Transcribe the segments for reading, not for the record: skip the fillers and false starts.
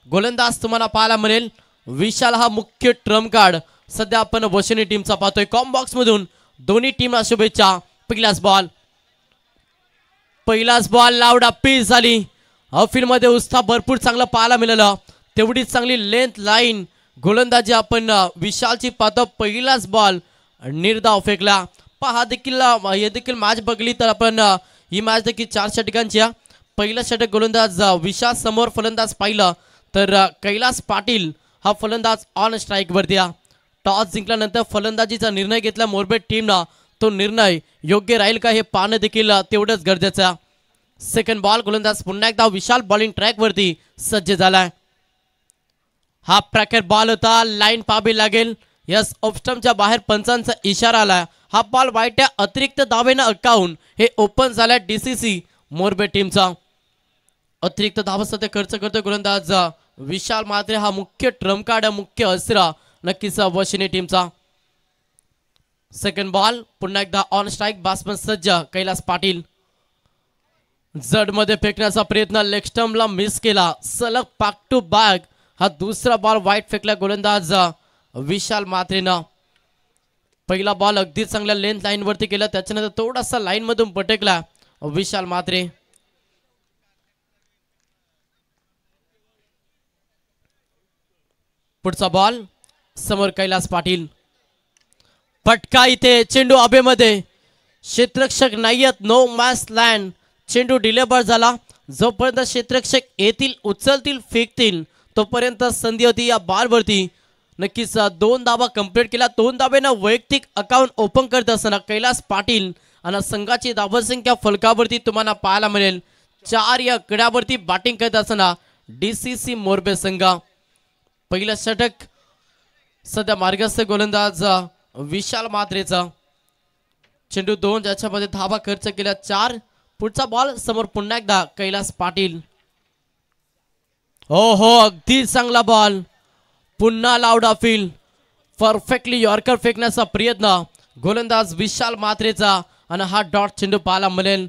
गोलंदाज तुम्हाला पाहायला मिळेल विशाल हा मुख्य ट्रम्प कार्ड सध्या आपण वशिनी टीमचा पाहतोय. कॉम बॉक्स मधून दोन्ही टीमला शुभेच्छा. पहिलाच बॉल लाऊड अपील झाली. फील्ड मध्ये उत्साह भरपूर चांगला पाहायला मिळालं. तेवढीच चांगली लेंथ लाईन गोलंदाजी आपण विशालची पाहतो. पहिलाच बॉल निर्धाव फेकला. पहा देखील हे देखील मॅच बघली तर आपण ही मॅच देखील 4 षटकांची. पहिलं षटक गोलंदाज विशाल समोर फलंदाज पाहिलं तर कैलास पाटील हा फलंदाज ऑन स्ट्राईक वरती. टॉस जिंकल्यानंतर फलंदाजीचा निर्णय घेतला मोरबेट टीमनं. तो निर्णय योग्य राहील का हे पाहणं देखील तेवढंच गरजेचं. सेकंड बॉल गोलंदाज पुन्हा एकदा विशाल बॉलिंग ट्रॅक वरती सज्ज झालाय. हा प्रॅकर बॉल होता. लाईन पाहावी लागेल. यस ऑफस्टमच्या बाहेर पंचांचा इशारा आला. हा बॉल वाईट्या अतिरिक्त दावेनं अटकावून हे ओपन झालाय डीसीसी मोरबेट टीमचा. अतिरिक्त धावा सध्या खर्च करतोय गोलंदाज विशाल. मात्र हा मुख्य ट्रम्प कार्ड मुख्य अस्त्र नक्कीच वशिनी टीमचा. सेकंड बॉल पुन्हा एकदा ऑन स्ट्राईक. बॅट्समन सज्ज कैलास पाटील. जड मध्ये फेकण्याचा प्रयत्न लेग स्टंपला मिस केला. सलग बॅक टू बॅक हा दुसरा बॉल वाईट फेकला गोलंदाज विशाल मात्रेनं. पहिला बॉल अगदी चांगल्या लेंथ लाईन वरती केला. त्याच्यानंतर थोडासा लाईन मधून पटकला विशाल मात्रे. पुढचा बॉल समोर कैलास पाटील. पटका इथे चेंडू हवेमध्ये. क्षेत्ररक्षक नाहीयेत. No match land. चेंडू डिलेबर झाला. जोपर्यंत क्षेत्ररक्षक येतील उचलतील फेकतील तोपर्यंत संधी होती या बॉल वरती. नक्कीच 2 धावा कंप्लीट केला. 2 धावेनं वैयक्तिक अकाउंट ओपन करत असताना कैलास पाटील आणि संघाची धावसंख्या फलकावरती तुम्हाला पाहायला मिळेल 4 या कड्यावरती बॅटिंग करत असताना डीसीसी मोरबे संघ. पहिलं षटक सध्या मार्गस्थ गोलंदाज विशाल मात्रेचा. चेंडू 2 ज्याच्यामध्ये धावा खर्च केल्या 4. पुढचा बॉल समोर पुन्हा एकदा कैलास पाटील. हो अगदी चांगला बॉल. पुन्हा लाऊड अपील. परफेक्टली यॉर्कर फेकण्याचा प्रयत्न गोलंदाज विशाल मात्रेचा आणि हा डॉट चेंडू पाहायला मिळेल.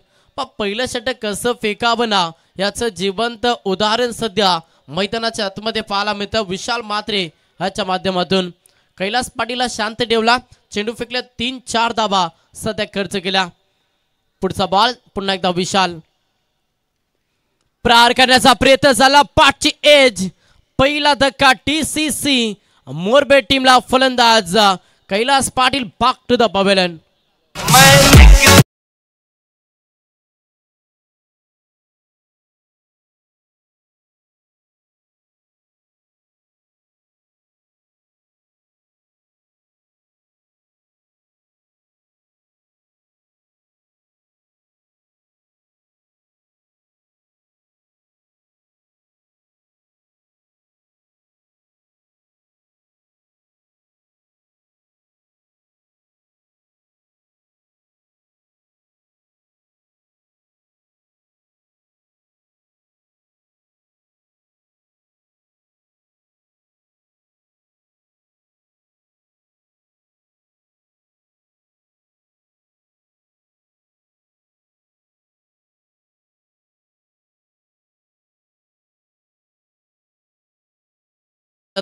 पहिलं षटक कसं फेकावं ना याचं जिवंत उदाहरण सध्या मैदानाच्या आतमध्ये पाहायला मिळतं विशाल मात्रे ह्याच्या माध्यमातून. कैलास पाटीलला शांत ठेवला. चेंडू फेकले 3-4 धावा सध्या खर्च केल्या. पुढचा बॉल पुन्हा एकदा विशाल. प्रहार करण्याचा प्रयत्न झाला. पाठची एज. पहिला धक्का डीसीसी मोरबे टीमला. फलंदाज Kailas Patil back to the pavilion.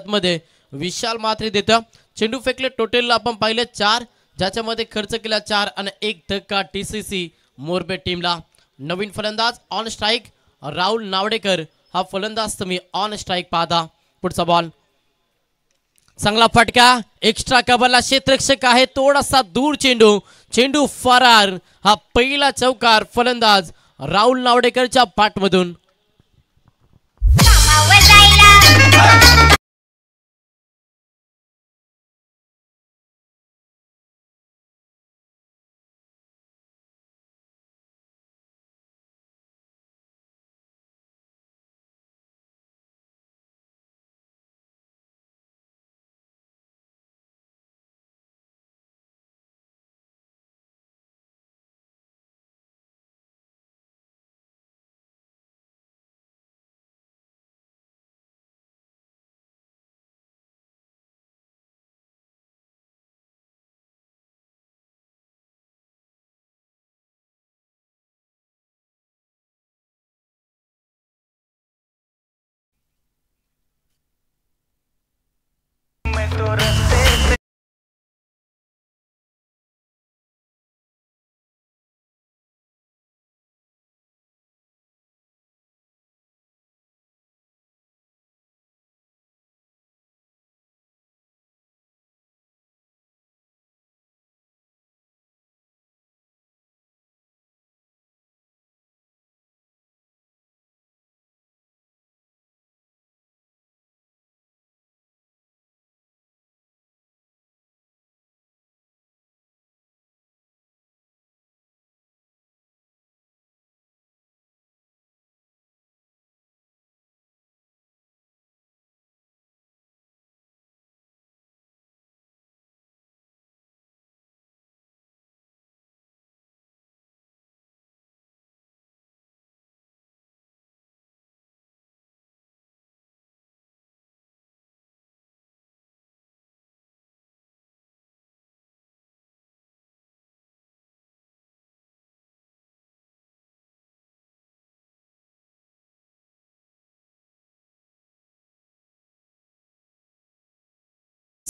मध्ये विशाल मात्रे देतं. चेंडू फेकले टोटल आपण पाहिले 4 ज्याच्यामध्ये खर्च केला 4 आणि 1 धक्का डीसीसी मोरबे टीमला. नवीन फलंदाज ऑन स्ट्राईक राहुल नावडेकर हा फलंदाज तुम्ही ऑन स्ट्राईक पाहता. पुढचा बॉल चांगला फटका. एक्स्ट्रा कव्हरला क्षेत्ररक्षक आहे. थोडासा दूर चेंडू फरार. हा पहिला चौकार फलंदाज राहुल नावडेकरच्या पाठमधून.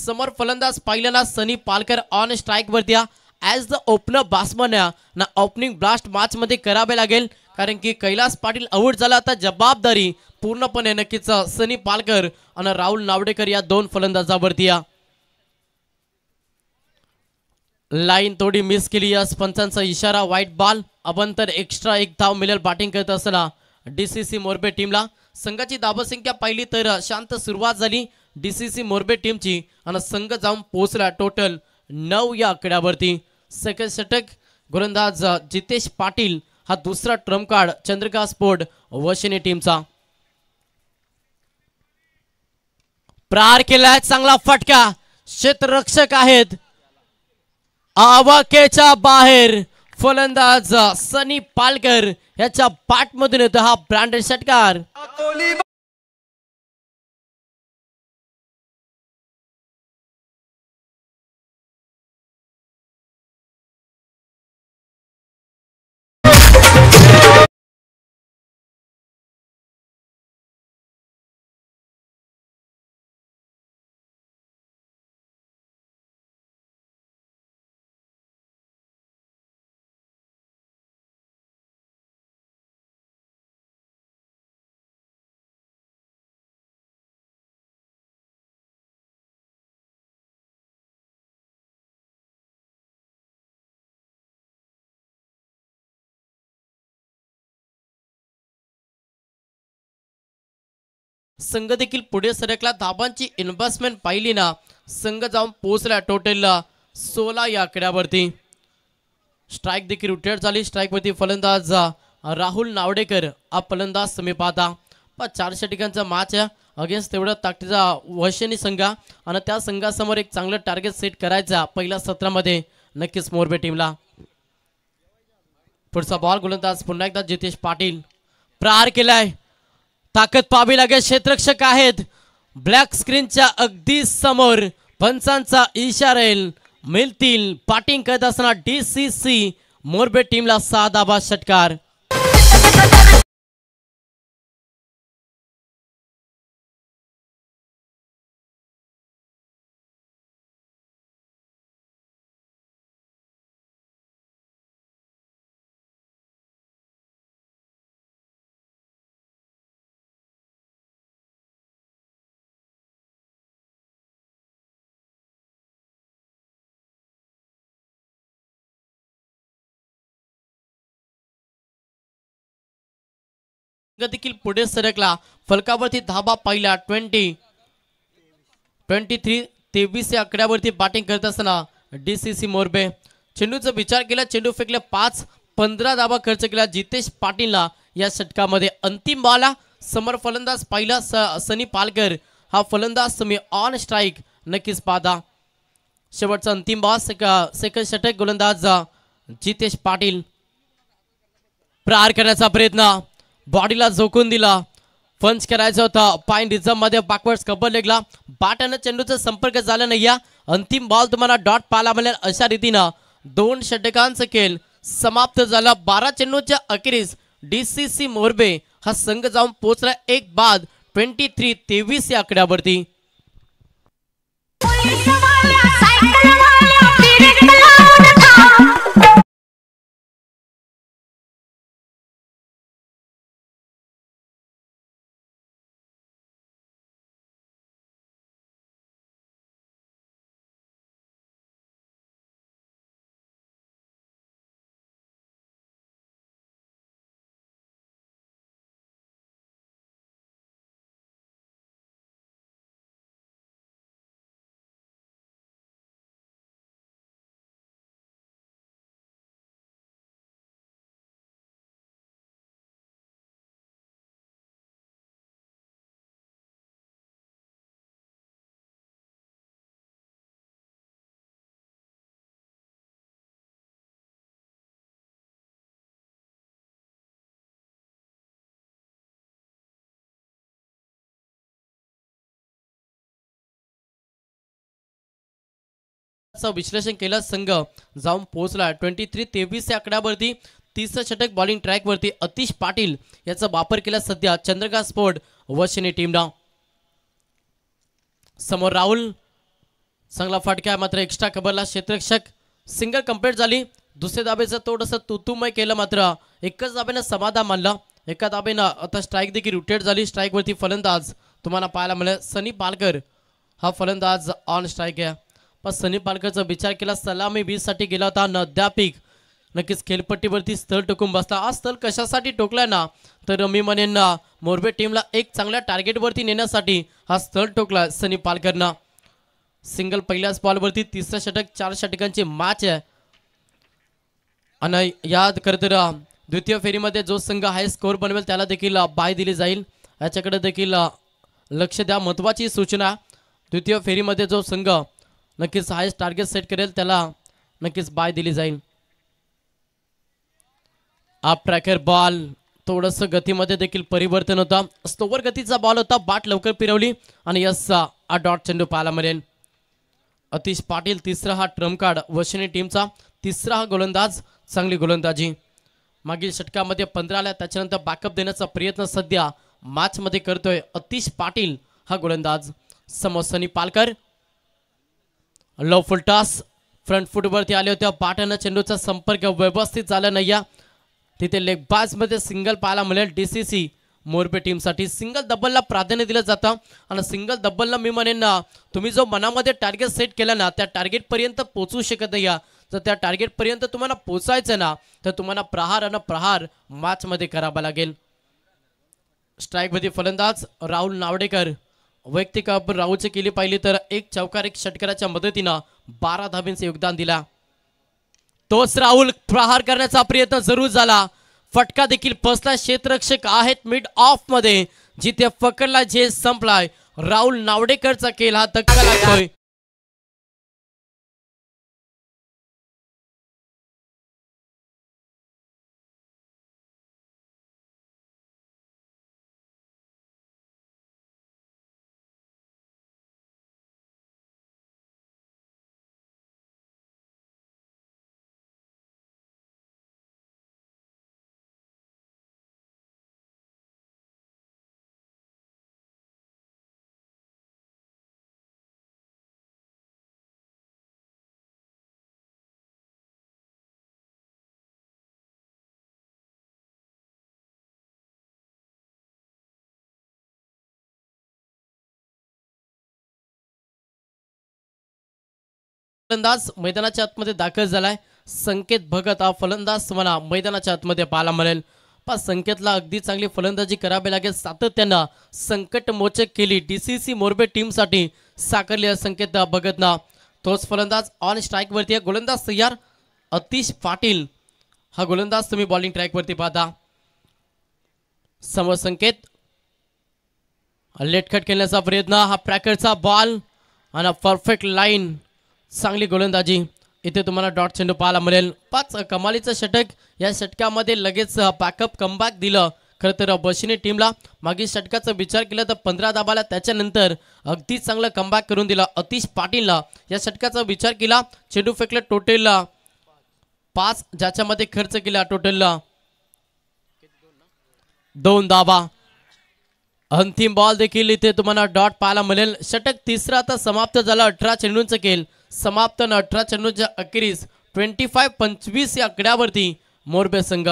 समोर फलंदाज पाहिल्याना सनी पालकर ऑन स्ट्राइक वरती ॲज द ओपनर बॅट्समन ना ओपनिंग ब्लास्ट मॅच मध्ये करावे लागेल, कारण की कैलास पाटील आउट झाला. आता जबाबदारी पूर्णपणे नक्कीच सनी पालकर आणि राहुल नावडेकर या दोन फलंदाजावरती. लाईन थोडी मिस केली. या पंचांचा इशारा व्हाईट बॉल. अबंतर एक्स्ट्रा एक धाव मिळेल बॅटिंग करत असताना डीसीसी मोरबे टीमला. संघाची धावसंख्या पाहिली तर शांत सुरुवात झाली डीसीसी मोरबे टीमची आणि संघ जाऊन पोहोचला टोटल 9 या आकड्यावरती. सेकंड षटक गोलंदाज जितेश पाटील हा दुसरा ट्रम्प कार्ड चंद्रिका स्पोर्ट वशिनी टीमचा. प्रहार केलाय, चांगला फटका. क्षेत्ररक्षक आहेत आवाकेच्या बाहेर. फलंदाज सनी पालकर याच्या पाठमधून येतो हा ब्रँडेड षटकार. संघ देखील पुढे सरकला. धाबांची इन्व्हेस्टमेंट पाहिली ना, संघ जाऊन पोहोचला टोटल 16 या आकड्यावरती. स्ट्राइक देखील रोटेट झाली. स्ट्राइक वरती फलंदाज राहुल नावडेकर हा फलंदाज समीपात. 4 षटकांचा मॅच अगेन्स्ट तेवढा ताकदीचा वशिनी संघ आणि त्या संघासमोर एक चांगलं टार्गेट सेट करायचा पहिल्या सत्रामध्ये नक्कीच मोरबे टीमला. पुढचा बॉल गोलंदाज पुन्हा एकदा जितेश पाटील. प्रहार केलाय, ताकद पाहावी लागेल. क्षेत्ररक्षक आहेत ब्लॅक स्क्रीनच्या अगदी समोर. पंचांचा इशारा येईल, मिळतील. बॅटिंग करत असताना डीसीसी मोरबे टीमला 6 धावा षटकार. देखील पुढे सरकला. फलकावरती धाबा पहिला 23 या आकड्यावरती बॅटिंग करत असताना डीसीसी मोरबे. चेंडूचा विचार केला, चेंडू फेकले 5-15 धाबा खर्च केला जितेश पाटीलला या षटकामध्ये. अंतिम बॉल समोर फलंदाज पहिला सनी पालकर हा फलंदाज समी ऑन स्ट्राइक नक्कीच पाहता. शेवटचा अंतिम बॉल सेकंड षटक गोलंदाज जितेश पाटील. प्रहार करण्याचा प्रयत्न, बॉडीला झोकून दिला. पंच करायचा होता पाईन रिझर्व मध्ये बॅकवर्ड्स कबर लेगला. बॅटने चेंडूचा संपर्क झाला नाही. अंतिम बॉल तुम्हाला डॉट पाहायला मिळेल. अशा रीतीनं 2 षटकांचा खेळ समाप्त झाला. 12 चेंडूच्या अखेरीस डीसीसी मोरबे हा संघ जाऊन पोहोचला 1 बाद 23 या आकड्यावरती. विश्लेषण केलं. संघ जाऊन पोहोचला 23 या आकड्यावरती. 30 षटक बॉलिंग ट्रॅक वरती अतिश पाटील याचा वापर केला सध्या चंद्रिका स्पोर्ट वशिनी टीमला. समोर राहुल चांगला फटका आहे मात्र एक्स्ट्रा कव्हरला क्षेत्ररक्षक सिंगल कंप्लीट झाली. दुसऱ्या दाबेचं थोडंसं तुतुमय केलं मात्र एकच दाबेनं समाधान मानलं. एका दाबेनं आता स्ट्राईक देखील रोटेट झाली. स्ट्राईकवरती फलंदाज तुम्हाला पाहायला मिळेल सनी पालकर हा फलंदाज ऑन स्ट्राईक आहे. पण सनी पालकरचा विचार केला सलामी 20 साठी गेला होता न अद्यापिक नक्कीच खेळपट्टीवरती स्थळ टोकून बसला. हा स्थळ कशासाठी टोकलाय ना तर मी म्हणेन ना मोरबे टीमला एक चांगल्या टार्गेटवरती नेण्यासाठी हा स्थळ टोकला सनी पालकरनं. सिंगल पहिल्याच बॉलवरती तिसरं षटक 4 षटकांची मॅच आहे आणि याद करत द्वितीय फेरीमध्ये जो संघ हाय स्कोर बनवेल त्याला देखील बाय दिली जाईल. याच्याकडे देखील लक्ष द्या. महत्त्वाची सूचना द्वितीय फेरीमध्ये जो संघ नक्कीच हायस्ट टार्गेट सेट करेल त्याला नक्कीच बाय दिली जाईल. आप ट्रॅकर बॉल थोडंसं गतीमध्ये देखील परिवर्तन होतं. स्लोवर गतीचा बॉल होता. बाट लवकर फिरवली आणि यस डॉट चेंडू पाहायला मिळेल. अतिश पाटील तिसरा हा ट्रम्प कार्ड वशिनी टीमचा तिसरा हा गोलंदाज चांगली गोलंदाजी. मागील षटकामध्ये 15 आल्या त्याच्यानंतर बॅकअप देण्याचा प्रयत्न सध्या मॅच मध्ये करतोय अतिश पाटील हा गोलंदाज. समोर सनी पालकर लो फुल टॉस फ्रंट फुटवरती आले होते. पाटानं चेंडूचा संपर्क व्यवस्थित झाला नाही. तिथे लेग बाज मध्ये सिंगल पाहायला मिळेल. डीसीसी मोरबे टीमसाठी सिंगल डबलला प्राधान्य दिलं जातं आणि सिंगल डबलला मी म्हणेन ना तुम्ही जो मनामध्ये टार्गेट सेट केला ना त्या टार्गेटपर्यंत पोहोचू शकत नाही. जर त्या टार्गेटपर्यंत तुम्हाला पोचायचं ना तर तुम्हाला प्रहार आणि प्रहार मॅचमध्ये करावा लागेल. स्ट्राईकमध्ये फलंदाज राहुल नावडेकर वैयक्तिक राहुलची केली पाहिली तर एक चौकार एक षटकाराच्या मदतीनं 12 धाब्यांचे योगदान दिला. तोच राहुल प्रहार करण्याचा प्रयत्न जरूर झाला. फटका देखील फसला. क्षेत्ररक्षक आहेत मिड ऑफ मध्ये जिथे पकडला जे संपलाय. राहुल नावडेकरचा केला हा धक्का लागतोय. फलंदाज मैदानाच्या आतमध्ये दाखल झालाय. संकेत भगत हा फलंदाज तुम्हाला मैदानाच्या आतमध्ये पाहायला मिळेल. पण संकेतला अगदी चांगली फलंदाजी करावी लागेल. सातत्यानं संकट मोचक केली डीसीसी मोरबे टीमसाठी साकारली संकेत भगतनं. तोच फलंदाज ऑन स्ट्राईक वरती आहे. गोलंदाज तयार अतिश पाटील हा गोलंदाज तुम्ही बॉलिंग ट्रॅक वरती पाहता. समोर संकेत लेटखट खेळण्याचा प्रयत्न. हा प्रॅकरचा बॉल आणि परफेक्ट लाईन चांगली गोलंदाजी. इथे तुम्हाला डॉट चेंडू पाहायला मिळेल. 5 कमालीचं षटक. या षटकामध्ये लगेच बॅकअप कमबॅक दिलं खरं तर बशिनी टीमला. मागील षटकाचा विचार केला तर 15 दाबाला त्याच्यानंतर अगदी चांगलं कमबॅक करून दिला अतिश पाटीलला. या षटकाचा विचार केला चेंडू फेकला टोटल 5 ज्याच्यामध्ये खर्च केला टोटल 2 दाबा. अंतिम बॉल देखील इथे तुम्हाला डॉट पाहायला मिळेल. षटक तिसरा आता समाप्त झाला. 18 चेंडूंचं खेळ समाप्त. 18 चेंडूंच्या अखेरीस 25-25 या आकड्यावरती मोरबे संघ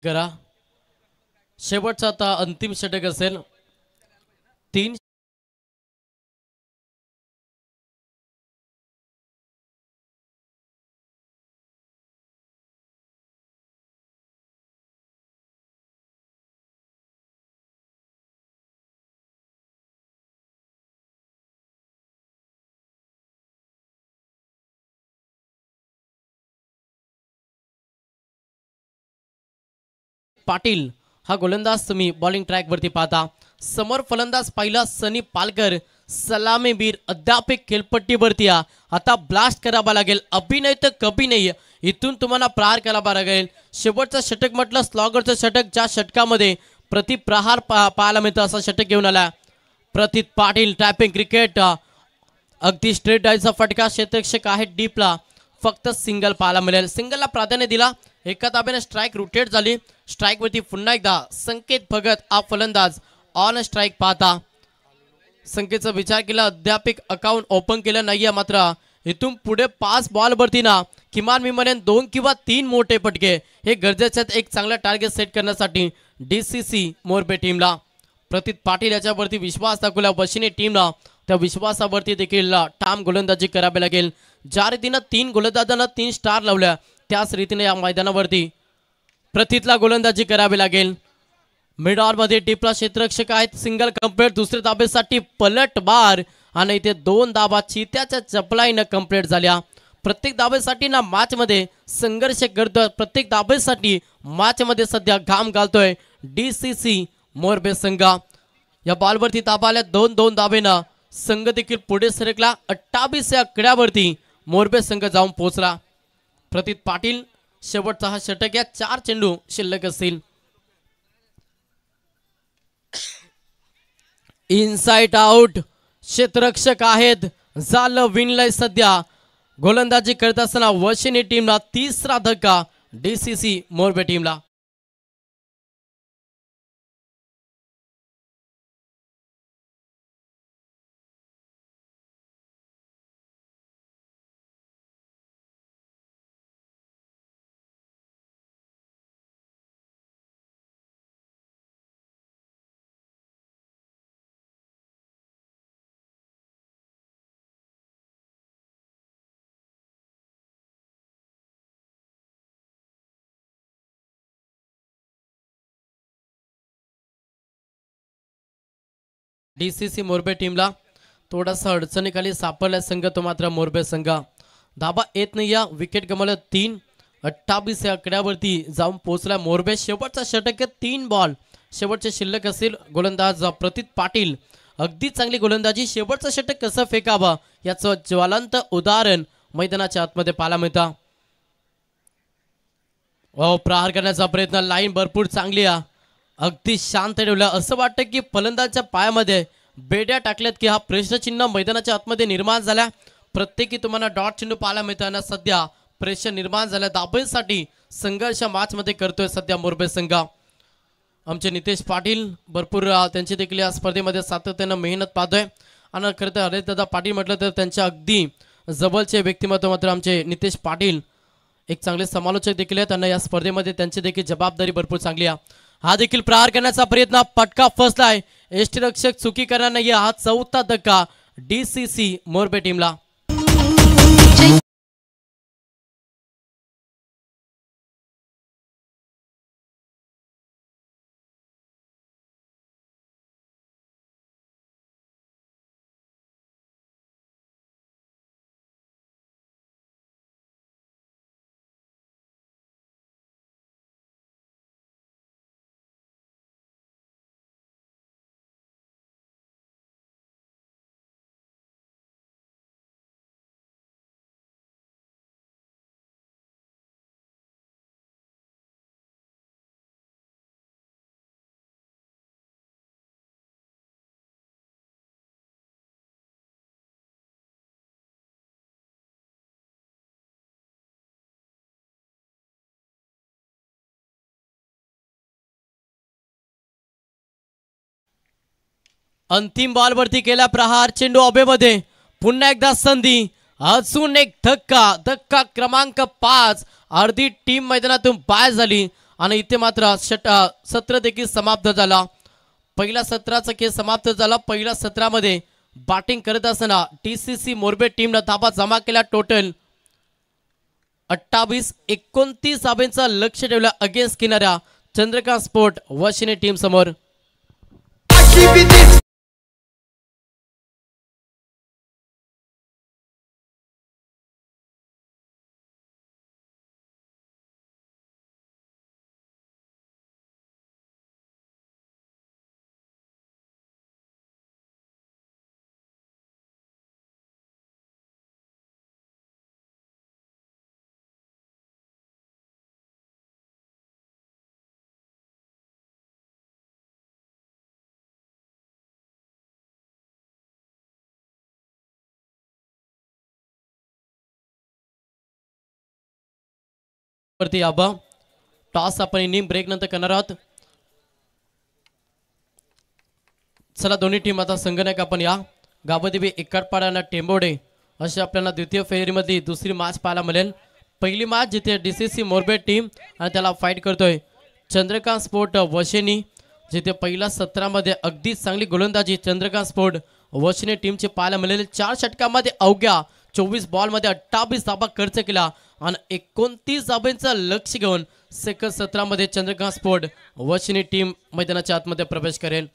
करा. शेवटचा आता अंतिम षटक असेल. 3 पाटील हा गोलंदाज तुम्ही बॉलिंग ट्रॅक वरती पाहता. समोर फलंदाज पहिला सनी पालकर सलामीवीर अद्याप खेळपट्टीवरती आता ब्लास्ट करावा लागेल. अभिनय तर कभी नाही, इथून तुम्हाला प्रहार करावा लागेल. शेवटचं षटक म्हटलं स्लॉगरचं षटक, ज्या षटकामध्ये प्रतिप्रहार पाहायला मिळतं असं षटक घेऊन आला प्रतीत पाटील. टॅपिंग क्रिकेट अगदी स्ट्रेट डायचा फटका, क्षेत्ररक्षक आहे डीपला, फक्त सिंगल पाहायला मिळेल. सिंगलला प्राधान्य दिला, एका ताब्याने स्ट्राईक रोटेट झाली. स्ट्राईक वरती पुन्हा एकदा संकेत भगत हा फलंदाज ऑन स्ट्राईक पाहता. संकेतचा विचार केला, अद्याप अकाउंट ओपन केलं नाहीये, मात्र इथून पुढे 5 बॉलवरती ना किमान मी म्हणेन 2 किंवा 3 मोठे फटके हे गरजेचे आहेत एक चांगला टार्गेट सेट करण्यासाठी डीसीसी मोरबे टीमला. प्रतीत पाटील याच्यावरती विश्वास दाखवला वशिनी टीमला, त्या विश्वासावरती देखील ठाम गोलंदाजी करावी लागेल. ज्या रीतीनं 3 गोलंदाजांना 3 स्टार लावल्या त्याच रीतीने या मैदानावरती प्रतीतला गोलंदाजी करावी लागेल. मिड ऑर्डर मध्ये टिपला क्षेत्ररक्षक आहेत, सिंगल कंप्लीट. दुसऱ्या धाबेसाठी पलट बार आणि इथे 2 धाबा चित्याच्या चपलाईनं कंप्लीट झाल्या. प्रत्येक धाबेसाठी ना मॅच मध्ये संघर्ष करतोय, प्रत्येक धाबेसाठी मॅच मध्ये सध्या घाम घालतोय डीसीसी मोरबे संघ. या बॉलवरती धाबा आल्या 2-2 धाबेनं संघ देखील पुढे सरकला. 28 या आकड्यावरती मोरबे संघ जाऊन पोहोचला. प्रतीत पाटील शेवटचा हा षटक, या 4 चेंडू शिल्लक असतील. इनसाइड आउट क्षेत्ररक्षक आहेत, झालं विनलय. सध्या गोलंदाजी करत असताना वशिनी टीमला तिसरा धक्का डीसीसी मोरबे टीमला. डीसीसी मोरबे टीमला थोडासा अडचणीखाली सापडला संघ तो मात्र मोरबे संघ. धाबा येत नाही, या विकेट गमावलं 3. 28 या आकड्यावरती जाऊन पोहोचला मोरबे. शेवटचा षटक 3 बॉल शेवटचे शिल्लक असेल. गोलंदाज प्रतीत पाटील अगदी चांगली गोलंदाजी. शेवटचं षटक कसं फेकावं याचं ज्वलंत उदाहरण मैदानाच्या आतमध्ये पाहायला मिळतं. प्रहार करण्याचा प्रयत्न, लाईन भरपूर चांगली आहे, अगदी शांत ठेवलं. असं वाटतं की फलंदाजच्या पायामध्ये बेड्या टाकल्यात की हा प्रश्नचिन्ह मैदानाच्या आतमध्ये निर्माण झाला. प्रत्येकी तुम्हाला डॉट चेंडू पाहायला मिळताना सध्या प्रेशर निर्माण झालं. दाबेसाठी संघर्ष मॅच मध्ये करतोय सध्या मोरबे संघ. आमचे नितेश पाटील भरपूर त्यांची देखील या स्पर्धेमध्ये सातत्यानं मेहनत पाहतोय. आणि खरं तर हरिदादा पाटील म्हटलं तर त्यांच्या अगदी जवळचे व्यक्तिमत्व मात्र आमचे नितेश पाटील एक चांगले समालोचक देखील आहेत. त्यांना या स्पर्धेमध्ये त्यांची देखील जबाबदारी भरपूर चांगली आहे. हा देखील प्रहार करण्याचा प्रयत्न, पटका फसलाय. यष्टीरक्षक चुकी करणार नाहीये. हा 4था धक्का डीसीसी मोरबे टीमला. अंतिम बॉलवरती केला प्रहार, चेंडू अबेमध्ये. पुन्हा एकदा संधी, अजून एक धक्का, धक्का क्रमांक 5. अर्धी टीम मैदानातून बाहेर झाली आणि इथे मात्र सत्र देखील समाप्त झाला. पहिल्या सत्राचा खेळ समाप्त झाला. पहिल्या सत्रामध्ये बॅटिंग करत असताना डीसीसी मोरबे टीमने धाबा जमा केला. टोटल 28-29 धाब्यांचा लक्ष ठेवलं अगेन्स्ट किनाऱ्या चंद्रकांत स्पोर्ट वशिनी टीम समोर. वरती आबा टॉस आपण इनिंग ब्रेक नंतर करणार आहोत. चला दोन्ही टीम आता संगणक आपण या गाबदेवी एकटपाडा आणि टेंबोडे अशी आपल्याला द्वितीय फेरीमधली दुसरी मॅच पाहायला मिळेल. पहिली मॅच जिथे DCC मोरबे टीम आणि त्याला फाईट करतोय चंद्रकांत स्पोर्ट वशेनी, जिथे पहिल्या सत्रामध्ये अगदी चांगली गोलंदाजी चंद्रकांत स्पोर्ट वशेनी टीमची पाहायला मिळेल. 4 षटकामध्ये अवघ्या 24 बॉलमध्ये 28 धाबा खर्च केला आणि 29 धाब्यांचं लक्ष घेऊन सेकंड सत्रामध्ये चंद्रकांत स्पोर्ट वशेनी टीम मैदानाच्या आतमध्ये प्रवेश करेल.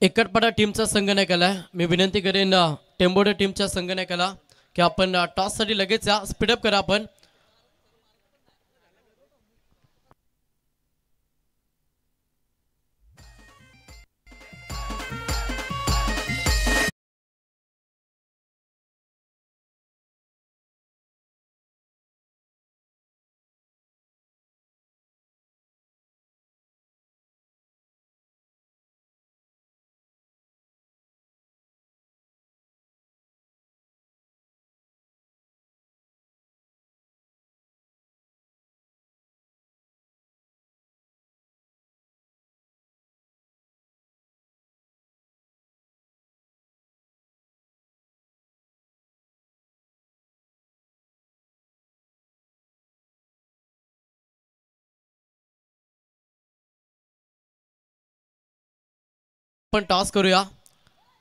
एकटपाडा टीमचा संगणकाला मी विनंती करेन टेंबोडे टीमच्या संगणकाला की आपण टॉस साठी लगेच या, स्पीडअप करा आपण. आपण टॉस करूया.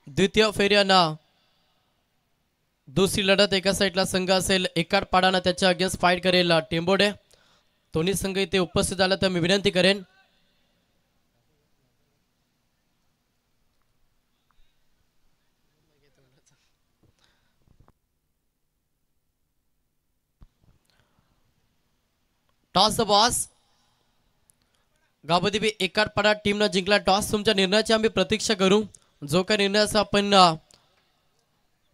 द्वितीय फेरीना दुसरी लढत एका साईडला संघ असेल एकटपाडाना त्याच्या अगेन्स्ट फाईट करेल टेंबोडे. दोन्ही संघ इथे उपस्थित झाला तर मी विनंती करेन टॉस द बॉस. गाबदेवी एकटपाडा टीमनं जिंकला टॉस. तुमच्या निर्णयाची आम्ही प्रतीक्षा करू. जो काही निर्णय आपण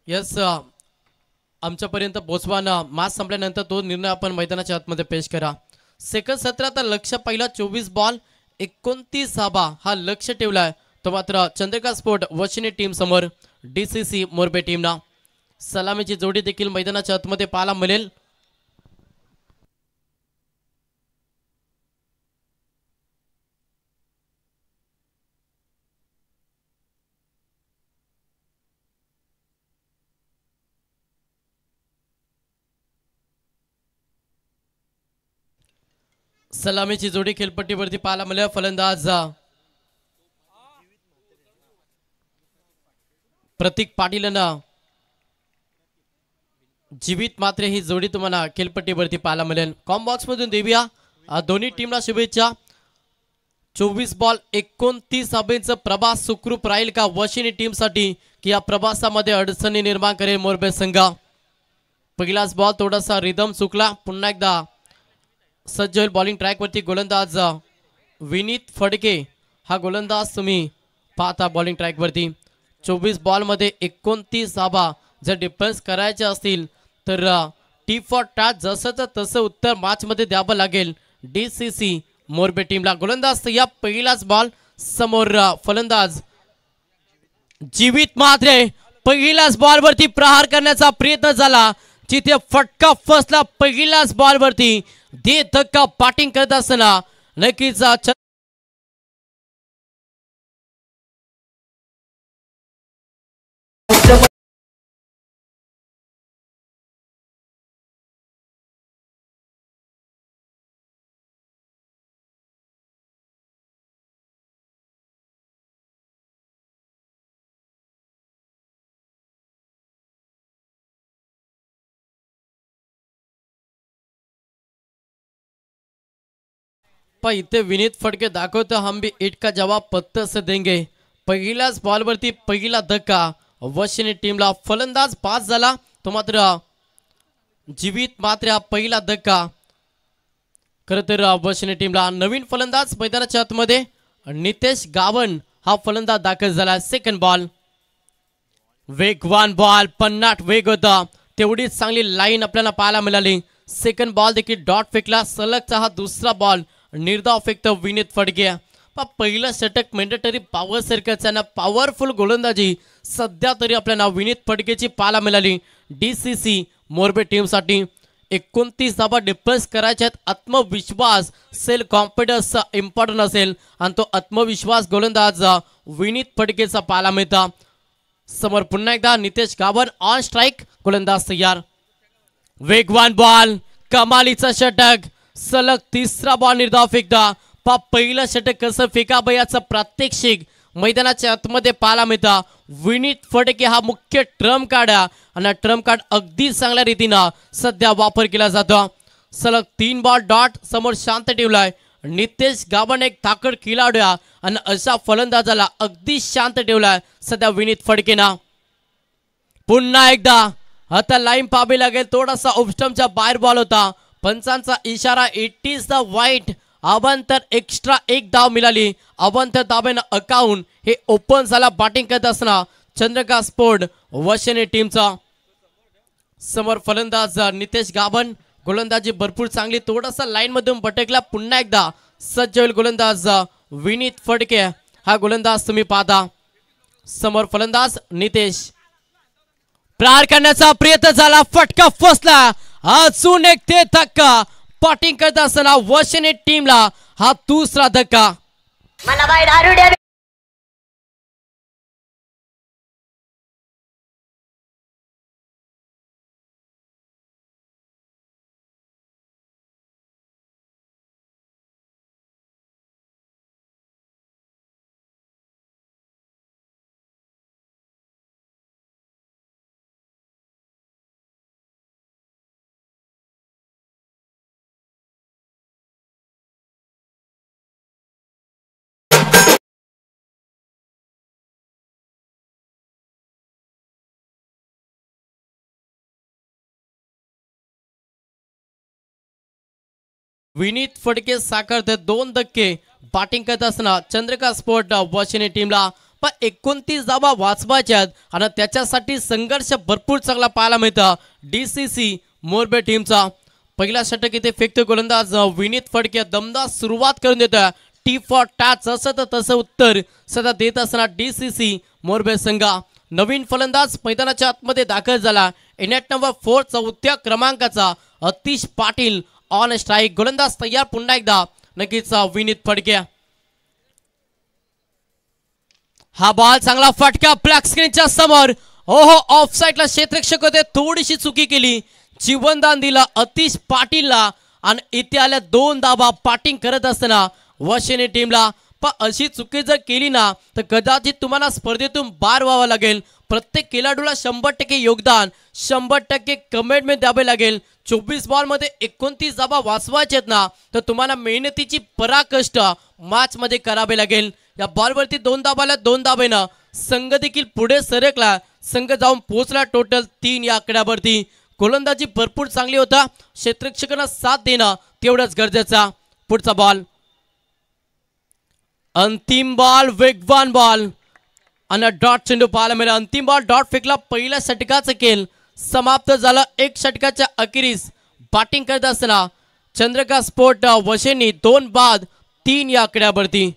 यस आमच्यापर्यंत पोहोचवाना मॅच संपल्यानंतर तो निर्णय आपण मैदानाच्या आतमध्ये पेश करा. सेकंड सत्रात लक्ष पहिला 24 बॉल 29 धाबा हा लक्ष ठेवलाय तो मात्र चंद्रकांत स्पोर्ट वशिनी टीम समोर DCC मोरबे टीमना. सलामीची जोडी देखील मैदानाच्या आतमध्ये पाहायला मिळेल. सलामीची जोडी खेळपट्टीवरती पाहायला मिळेल. फलंदाज प्रतीक पाटील जीवित मात्र ही जोडी तुम्हाला खेळपट्टीवरती पाहायला मिळेल. कॉम्बॉक्स मधून देऊया दोन्ही टीमला शुभेच्छा. 24 बॉल 29 धाब्यांचा प्रवास सुखरूप राहील का वशिनी टीमसाठी की या प्रवासामध्ये अडचणी निर्माण करेल मोरबे संघ. पहिलाच बॉल थोडासा रिदम चुकला. पुन्हा एकदा सज्ज होईल बॉलिंग ट्रॅक वरती गोलंदाज विनीत फडके हा गोलंदाज तुम्ही पाहता बॉलिंग ट्रॅक वरती. 24 बॉल मध्ये 29 धाबा जर डिफेन्स करायचे असतील तर टी फॉर टॅच जसं तसं उत्तर मॅच मध्ये द्यावं लागेल DCC मोरबे टीमला. गोलंदाज या पहिलाच बॉल समोर फलंदाज जीवित मात्रे पहिल्याच बॉल वरती प्रहार करण्याचा प्रयत्न झाला जिथे फटका फसला पहिल्याच बॉल वरती. दे धक्का बॅटिंग करत असताना नक्कीच इथे विनीत फडके दाखवतो हम भी इट का जवाब पत्ते से देंगे. पहिल्याच बॉल वरती पहिला धक्का वशिनी टीमला. फलंदाज पास झाला तो मात्र जीवित मात्र हा पहिला धक्का खरं तर वशिनी टीमला. नवीन फलंदाज मैदानाच्या आतमध्ये नितेश गावन हा फलंदाज दाखल झाला. सेकंड बॉल वेगवान बॉल 50 वेग होता तेवढीच चांगली लाईन आपल्याला पाहायला मिळाली. सेकंड बॉल देखील डॉट फेकला. सलगचा हा दुसरा बॉल निर्धाव फेकतो विनीत फडके. पहिलं षटक मॅन्डेटरी पॉवर सर्कलच्या पॉवरफुल गोलंदाजी सध्या तरी आपल्याला विनीत फडकेची पाहायला मिळाली. DCC मोरबे टीमसाठी 29 धाबा डिफेन्स करायच्यात. आत्मविश्वास सेल्फ कॉन्फिडन्स इम्पॉर्टंट असेल आणि तो आत्मविश्वास गोलंदाज विनीत फडकेचा पाहायला मिळता. समोर पुन्हा एकदा नितेश गावन ऑन स्ट्राइक. गोलंदाज तयार. वेगवान बॉल. कमालीचा षटक. सलग तिसरा बॉल निर्धाव फेकता. पहिलं षटक कसं फेकावं याचं प्रात्यक्षिक मैदानाच्या आतमध्ये पाहायला मिळतं. विनीत फडके हा मुख्य ट्रम्प कार्ड आणि ट्रम्प कार्ड अगदी चांगल्या रीतीनं सध्या वापर केला जातो. सलग 3 बॉल डॉट. समोर शांत ठेवलाय नितेश गावन. एक ताकद खेळाडू आणि अशा फलंदाजाला अगदी शांत ठेवलाय सध्या विनीत फडकेना. पुन्हा एकदा आता लाईन पाहावी लागेल. थोडासा ऑफस्टम्पच्या बाहेर बॉल होता. पंचांचा इशारा. It is the wide. अवांतर एक्स्ट्रा एक धाव मिळाली. अवांतर धावेनं अकाउंट हे ओपन झाला. बॅटिंग करत असताना चंद्रका स्पोर्ट वशिनी टीमचा. समोर फलंदाज नितेश गावन. गोलंदाजी भरपूर चांगली. थोडासा लाईन मधून भटकला. पुन्हा एकदा सज्ज होईल गोलंदाज विनीत फडके. हा गोलंदाज तुम्ही पाहता. समोर फलंदाज नितेश. प्रहार करण्याचा प्रयत्न झाला. फटका फसला. अजून एक ते धक्का. बॅटिंग करत असताना वशिनी टीमला हा दुसरा धक्का. विनीत फडके साकारते 2 धक्के. बॅटिंग करत असताना चंद्रका स्पोर्ट वशिनी टीमला 29 धावा वाचवायच्यात आणि त्याच्यासाठी संघर्ष भरपूर चांगला पाहायला मिळतं DCC मोरबे टीमचा. पहिला षटक इथे फेकतो गोलंदाज विनीत फडके. दमदार सुरुवात करून देतोय. टी फॉर टॅच असं तर तसं उत्तर सध्या देत असताना DCC मोरबे संघ. नवीन फलंदाज मैदानाच्या आतमध्ये दाखल झाला. इनेट नंबर 4 चौथ्या क्रमांकाचा अतिश पाटील ऑन स्ट्राइक. गोलंदाज तयार. पुन्हा एकदा नक्कीच विनीत फडके. हा बॉल चांगला फटका ब्लॅक स्क्रीनच्या समोर. ओहो ऑफसाईडला क्षेत्ररक्षक होते. थोडीशी चुकी केली. जीवनदान दिला अतिश पाटीलला आणि इथे आल्या 2 धावा. बॅटिंग करत असताना वशिनी टीमला. अशी चुकी जर केली ना तर कदाचित तुम्हाला स्पर्धेतून बाहेर व्हावं लागेल. प्रत्येक खेळाडूला 100% योगदान 100% कमिटमेंट द्यावे लागेल. 24 बॉल मध्ये 29 धावा वाचवायचे ना तर तुम्हाला मेहनतीची पराकष्ट मॅच मध्ये करावे लागेल. या बॉलवरती 2 धावाला 2 धावेनं संघ देखील पुढे सरकला. संघ जाऊन पोहोचला टोटल 3 या आकड्यावरती. गोलंदाजी भरपूर चांगली होता. क्षेत्ररक्षकांना साथ देणं तेवढंच गरजेचा. पुढचा बॉल. अंतिम बॉल. वेगवान बॉल आणि डॉट चेंडू पाहायला मिळाला. अंतिम बॉल डॉट फेकला. पहिल्या षटकाचं खेळ समाप्त झाला. 1 षटकाच्या अखेरीस बॅटिंग करत असताना चंद्रका स्पोर्ट वशिनी 2 बाद 3 या आकड्यावरती.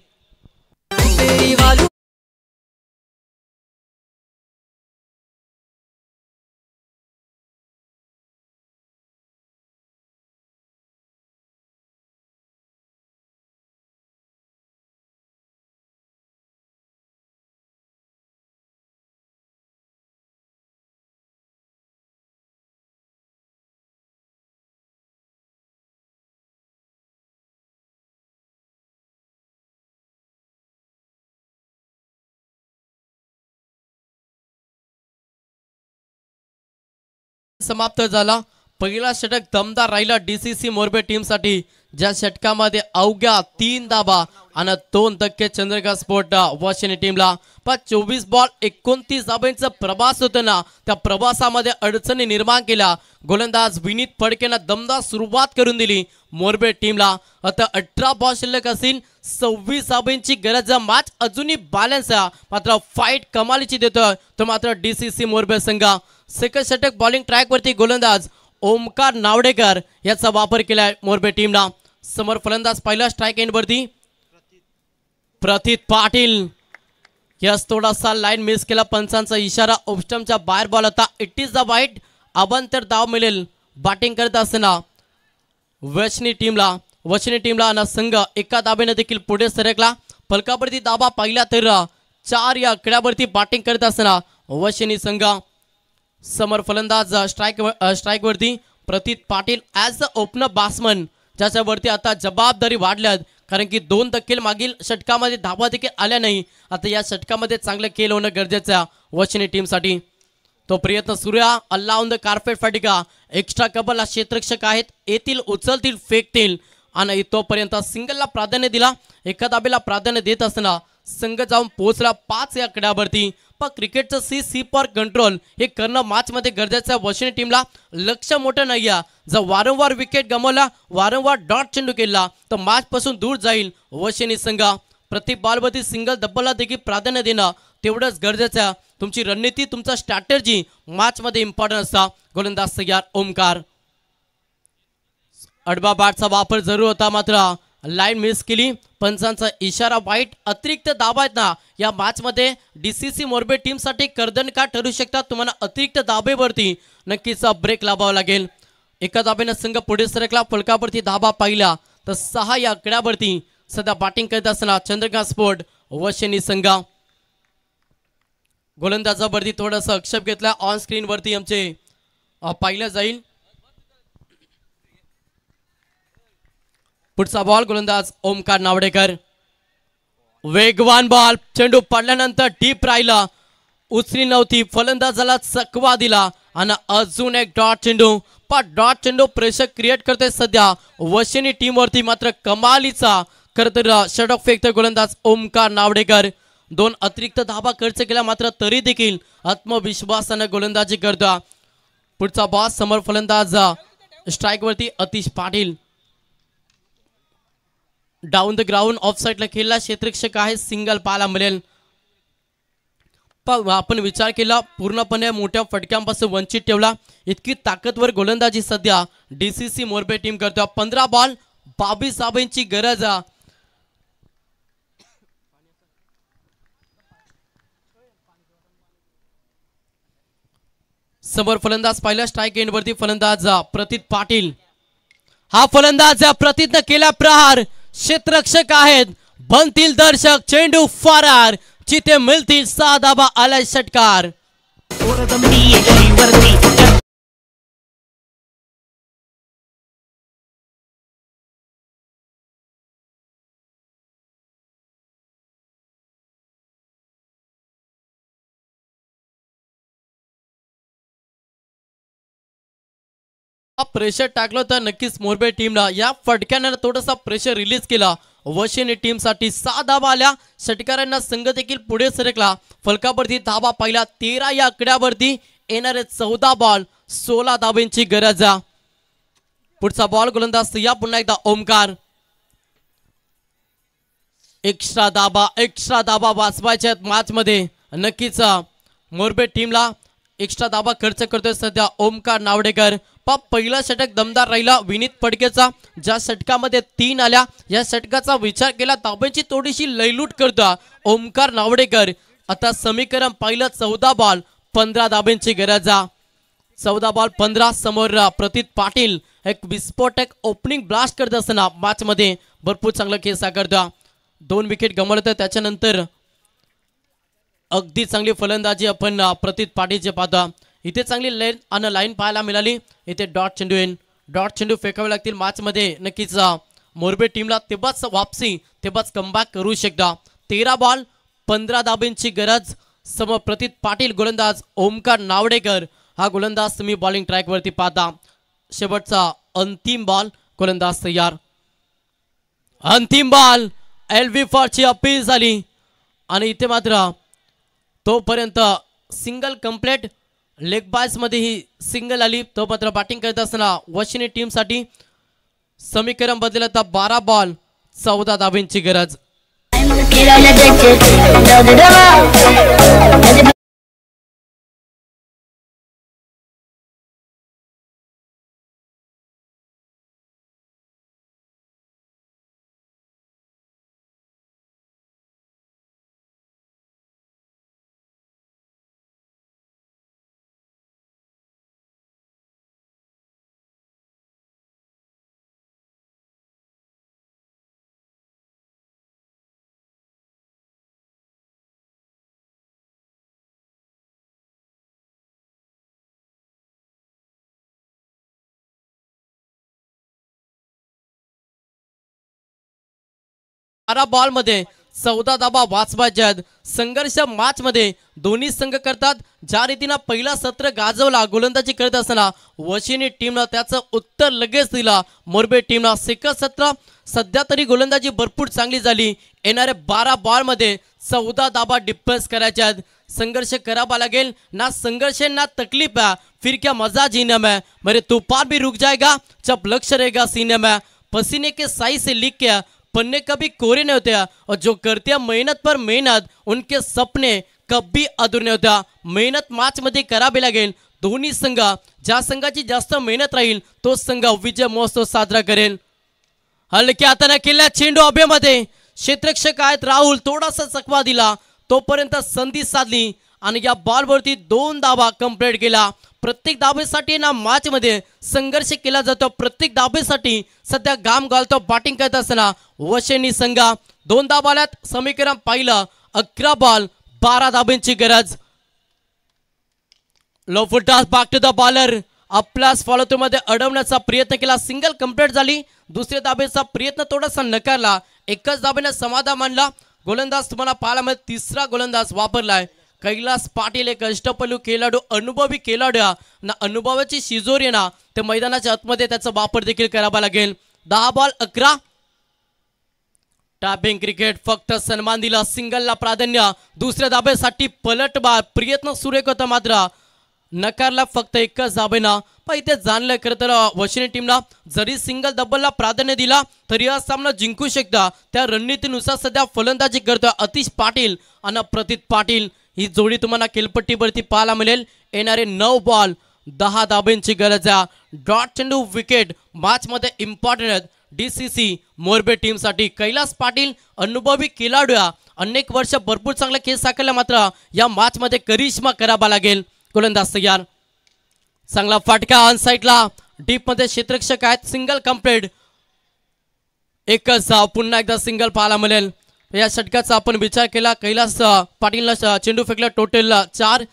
समाप्त झाला. पहिला षटक दमदार राहिला डीसीसी मोरबे टीमसाठी, ज्या षटकामध्ये अवघ्या 3 धाबा आणि 2 धक्के चंद्रकांत स्पोर्ट वाशिम टीमला. 24 बॉल 29 धाब्यांचा प्रवास होताना त्या प्रवासामध्ये अडचणी निर्माण केल्या. गोलंदाज विनीत फडकेनं दमदार सुरुवात करून दिली मोरबे टीमला. आता 18 बॉल शिल्लक असतील, 26 धाब्यांची गरज. मॅच अजूनही बॅलन्स आहे, मात्र फाईट कमालीची देतोय तो मात्र डीसीसी मोरबे संघ. सेकंड षटक बॉलिंग ट्रॅकवरती गोलंदाज ओमकार नावडेकर याचा वापर केलाय मोरबे टीमला. समोर फलंदाज पहिला स्ट्राइक एंडवरती प्रतीत पाटील. यस, थोडासा लाईन मिस केला, पंचांचा इशारा. ऑफस्टंपच्या बाहेर बॉल होता. It is the wide. अवांतर धाव मिळेल बॅटिंग करत असताना वशिनी टीमला आणि संघ एका धाब्याने देखील पुढे सरकला. फलकावरती धाबा पाहिला तर 4 या आकड्यावरती बॅटिंग करत असताना वशिनी संघ. समोर फलंदाज स्ट्राइक वरती प्रतीत Patil as a opener batsman, ज्याच्यावरती आता जबाबदारी वाढल्यात, कारण की 2 धक्के मागील षटकामध्ये धाबा देखील आल्या नाही. आता या षटकामध्ये चांगलं खेळ होणं गरजेचं आहे वशिनी टीमसाठी. तो प्रयत्न सुरू आहे. अल्ला ऑन द कार्पेट फाटिका. एक्स्ट्रा कबल क्षेत्ररक्षक आहेत, येतील, उचलतील, फेकतील आणि तोपर्यंत सिंगलला प्राधान्य दिला. एका धाब्याला प्राधान्य देत असताना संघ जाऊन पोहोचला 5 या आकड्यावरती. पण क्रिकेटचं सी फॉर कंट्रोल हे करणं मॅचमध्ये गरजेचं आहे. वशिनी टीमला लक्ष मोठं नाही आहे. जर वारंवार विकेट गमावला, वारंवार डॉट चेंडू केला तर मॅच पासून दूर जाईल वशिनी संघ. प्रत्येक बॉलवरती सिंगल डबलला देखील प्राधान्य देणं तेवढंच गरजेचं आहे. तुमची रणनीती, तुमचा स्ट्रॅटेजी मॅचमध्ये इम्पॉर्टंट असता. गोलंदाज तयार ओमकार. अडबा बॅटचा वापर जरूर होता, मात्र लाईन मिस केली. पंचांचा इशारा वाईट. अतिरिक्त धाबा आहेत ना या मॅचमध्ये डीसीसी मोरबे टीमसाठी कर्दनका ठरू शकतात. तुम्हाला अतिरिक्त धाबेवरती नक्कीच ब्रेक लावावा लागेल. एका धाब्याने संघ पुढे सरकला. फलकावरती धाबा पाहिला तर 6 या आकड्यावरती सध्या बॅटिंग करत असताना चंद्रकांत स्पोर्ट वशिनी संघ. गोलंदाजावरती थोडासा आक्षेप घेतला ऑन स्क्रीन वरती आमचे पाहिलं जाईल. पुढचा बॉल गोलंदाज ओमकार नावडेकर. वेगवान बॉल. चेंडू पडल्यानंतर डीप राहिला, उचली नव्हती. फलंदाजाला चकवा दिला आणि अजून एक डॉट चेंडू. पण डॉट चेंडू प्रेशर क्रिएट करते सध्या वशिनी टीम वरती. मात्र कमालीचा खरतर षटक फेकतो गोलंदाज ओमकार नावडेकर. 2 अतिरिक्त धाबा खर्च केला, मात्र तरी देखील आत्मविश्वासाने गोलंदाजी करतो. पुढचा बॉल समोर फलंदाज स्ट्राइक वरती Atish Patil. Down the ground of साइडला खेळला, क्षेत्ररक्षक आहे, सिंगल पाहायला मिळेल. आपण विचार केला पूर्णपणे मोठ्या फटक्यांपासून वंचित ठेवला. इतकी ताकदवर गोलंदाजी सध्या डीसीसी मोरबे टीम करतो. 15 बॉल 22 धाब्यांची गरज. समोर फलंदाज पहिल्या स्ट्राइक एंड वरती फलंदाज प्रतीत पाटील. हा फलंदाज प्रतीतनं केला प्रहार. क्षेत्ररक्षक आहेत, बनतील दर्शक. चेंडू फरार. जिथे मिळतील 6 धाबा आलाय षटकार. प्रेशर टाकलं तर नक्कीच मोरबे टीमला या फटक्यानं थोडासा प्रेशर रिलीज केला. वशिनी टीमसाठी 6 धाबा आल्या. षटकारांना संघ देखील पुढे सरकला. फलकावरती धाबा पहिला 13 या आकड्यावरती. येणारे 14 बॉल 16 धाब्यांची गरज. पुढचा बॉल गोलंदाज या पुन्हा एकदा ओमकार. एक्स्ट्रा धाबा वाचवायच्या मॅच मध्ये. नक्कीच मोरबे टीमला एक्स्ट्रा धाबा खर्च करतोय सध्या ओमकार नावडेकर. पहिला षटक दमदार राहिला विनीत फडकेचा, ज्या षटकामध्ये 3 आल्या. या षटकाचा विचार केला धाब्यांची थोडीशी लयलूट करतो ओमकार नावडेकर. आता समीकरण पाहिलं 14 बॉल 15 धाब्यांची गरज. 14 बॉल 15. समोर प्रतीत पाटील एक विस्फोटक ओपनिंग ब्लास्ट करत असताना मॅच मध्ये भरपूर चांगला खेळ साकारतो. 2 विकेट गमावलं. त्याच्यानंतर अगदी चांगली फलंदाजी आपण प्रतीत पाटीलचे पाहतो. इथे चांगली लेन आणि लाईन पाहायला मिळाली. इथे डॉट चेंडू फेकावे लागतील मॅच मध्ये. नक्कीच मोरबे टीमला तेव्हाच वापसी, तेव्हाच कमबॅक करू शकता. 13 बॉल 15 धाब्यांची गरज. समोर प्रतीत पाटील, गोलंदाज ओमकार नावडेकर. हा गोलंदाज तुम्ही बॉलिंग ट्रॅक वरती पाहता. शेवटचा अंतिम बॉल. गोलंदाज तयार. अंतिम बॉल एलव्ही फॉरची अपील झाली आणि इथे मात्र तोपर्यंत सिंगल कंप्लीट. लेग बायस मध्ये ही सिंगल आली. तो मात्र बॅटिंग करत असताना वशिनी टीम साठी समीकरण बदललं. आता 12 बॉल 14 धाब्यांची गरज. बॉल मध्ये 14 धाबा वाचवायच्या आहेत. संघर्ष मॅच मध्ये दोन्ही संघ करतात. ज्या रीतीनं पहिला सत्र गाजवला गोलंदाजी करत असताना वशिनी टीमनं त्याचं उत्तर लगेच दिला मोरबे टीमनं. सेकंड सत्र सध्या तरी गोलंदाजी भरपूर चांगली झाली. येणाऱ्या 12 बॉल मध्ये 14 धाबा डिफेन्स करायचे आहेत. संघर्ष करावा लागेल. ना संघर्ष ना तकलीफ है, फिर क्या मजा जीने में. मेरे तूफान भी रुक जाएगा जब लक्ष्य रहेगा सीने में. पसीने के साई से लिख के पन्ने कभी कोरे नहीं होते और जो करते हैं मेहनत पर मेहनत उनके सपने कभी अधूरे नहीं होत्या. मेहनत मॅच मध्ये करावी लागेल. दोन्ही संघ ज्या संघाची जास्त मेहनत राहील तो संघ विजय महोत्सव साजरा करेल. हलक्या हाताने केल्या चेंडू अभेमध्ये क्षेत्ररक्षक आहेत राहुल. थोडासा चकवा दिला तोपर्यंत संधी साधली आणि या बॉलवरती 2 धाबा कंप्लीट केला. प्रत्येक धाबेसाठी ना मॅच मध्ये संघर्ष केला जातो. प्रत्येक धाबेसाठी सध्या घाम घालतो बॅटिंग करत असताना वशिनी संघ. 2 धाबा आल्यात. समीकरण पाहिलं 11 बॉल 12 धाब्यांची गरज. Low full toss back to the bowler. आपल्याच फॉलो मध्ये अडवण्याचा प्रयत्न केला. सिंगल कंप्लीट झाली. दुसऱ्या धाबेचा प्रयत्न थोडासा नकारला. एकच धाबेने समाधान मानला. गोलंदाज तुम्हाला पाहायला मिळेल. तिसरा गोलंदाज वापरलाय कैलास पाटील. एक अष्टपैलू खेळाडू, अनुभवी खेळाडू ना. अनुभवाची शिजोरी ना ते मैदानाच्या आतमध्ये त्याचा वापर देखील करावा लागेल. 10 बॉल 11. टॅपिंग क्रिकेट फक्त सन्मान दिला. सिंगलला प्राधान्य. दुसऱ्या धाब्यासाठी पलटवार प्रयत्न सुरेख होता मात्र नकारला फक्त एकच धाबेना. पण इथे जाणलं खरं तर वशिनी टीमला जरी सिंगल डबलला प्राधान्य दिला तरी हा सामना जिंकू शकता. त्या रणनीतीनुसार सध्या फलंदाजी करतोय अतिश पाटील आणि प्रतीत पाटील. ही जोडी तुम्हाला खेळपट्टीवरती पाहायला मिळेल. येणारे 9 बॉल 10 धाब्यांची गरज आहे. डॉट चेंडू विकेट मॅच मध्ये इम्पॉर्टंट आहेत डीसीसी मोरबे टीम साठी. कैलास पाटील अनुभवी खेळाडू, अनेक वर्ष भरपूर चांगला खेळ साकारला मात्र या मॅच मध्ये करिश्मा करावा लागेल. गोलंदाज तयार. चांगला फटका ऑन साइडला. डीप मध्ये क्षेत्ररक्षक आहेत. Single complete. एकच पुन्हा एकदा सिंगल पाहायला मिळेल. या षटकाचा आपण विचार केला. कैलास पाटीलला चेंडू फेकला टोटल 4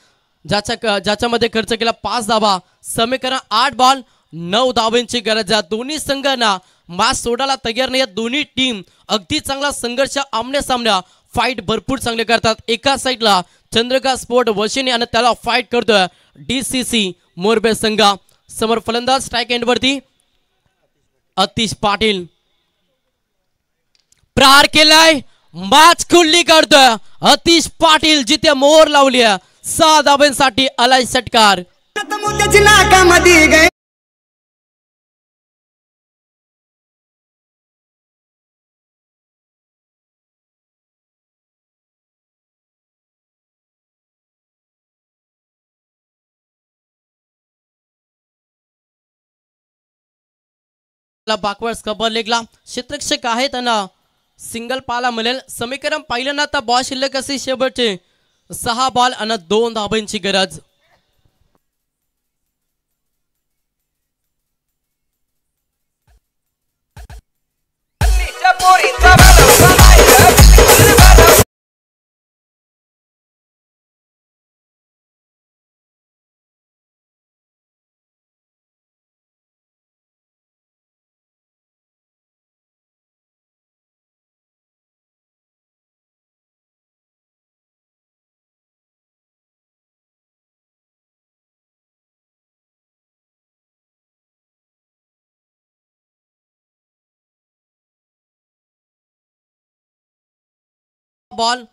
ज्याच्यामध्ये खर्च केला 5 धाबा. समीकरण 8 बॉल 9 धाब्यांची गरज आहे. दोन्ही संघांना मॅच सोडायला तयार नाही. दोन्ही टीम अगदी चांगला संघर्ष आमने सामना फाईट भरपूर चांगले करतात. एका साईडला चंद्रकांत स्पोर्ट वशिनी आणि त्याला फाईट करतोय डीसीसी मोरबे संघ. समोर फलंदाज स्ट्राइक एंड वरती अतिश पाटील. प्रहार केलाय. मॅच खुल्ली करतोय अतिश पाटील. जिथे मोहर लावली 6 धाब्यांसाठी आलाय षटकार. बाकवर्ड्स कबर लेगला क्षेत्ररक्षक आहेत ना. सिंगल पाहायला मिळेल. समीकरण पाहिलं ना तर बॉल शिल्लक असे शेवटचे 6 बॉल आणि 2 धाब्यांची गरज. बॉल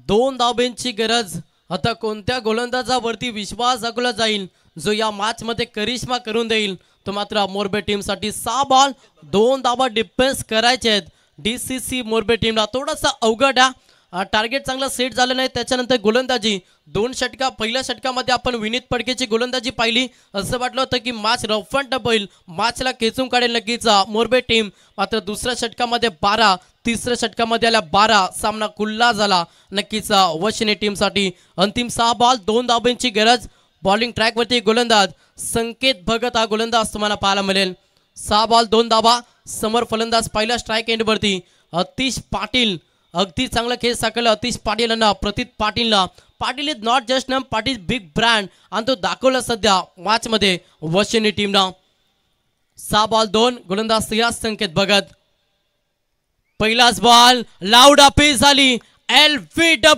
2 धाब्यांची गरज। आता कोणत्या गोलंदाजावरती विश्वास दाखवला जाईल जो या मॅच मध्ये करिश्मा करून देईल तो मात्र मोरबे टीम साठी 6 बॉल 2 धाबा डिफेन्स करायचे आहेत। डीसीसी मोरबे टीमला थोडासा अवघड आहे, टार्गेट चांगला सेट झालं नाही। त्याच्यानंतर गोलंदाजी 2 षटका, पहिल्या षटकामध्ये आपण विनीत पडकेची गोलंदाजी पाहिली, असं वाटलं होतं की मॅच रफ अँड टफ होईल, मॅचला खेचून काढेल नक्कीच मोरबे टीम। मात्र दुसऱ्या षटकामध्ये 12, तिसऱ्या षटकामध्ये आल्या 12, सामना खुल्ला झाला नक्कीच वशिनी टीमसाठी। अंतिम 6 बॉल 2 धाब्यांची गरज। बॉलिंग ट्रॅकवरती गोलंदाज संकेत भगत हा गोलंदाज तुम्हाला पाहायला मिळेल। 6 बॉल 2 धाबा। समोर फलंदाज पहिल्या स्ट्राइक एंडवरती अतिश पाटील, अगदी चांगला खेळ साकारला अतिश पाटील यांना, प्रतीत पाटीलला। Patil is not just name, Patil big brand आणि तो दाखवला सध्या मॅच मध्ये वशिनी टीमला। 6 बॉल 2 गोलंदाज संकेत भगत। पहिलाच बॉल लाऊड अपील झाली, LVW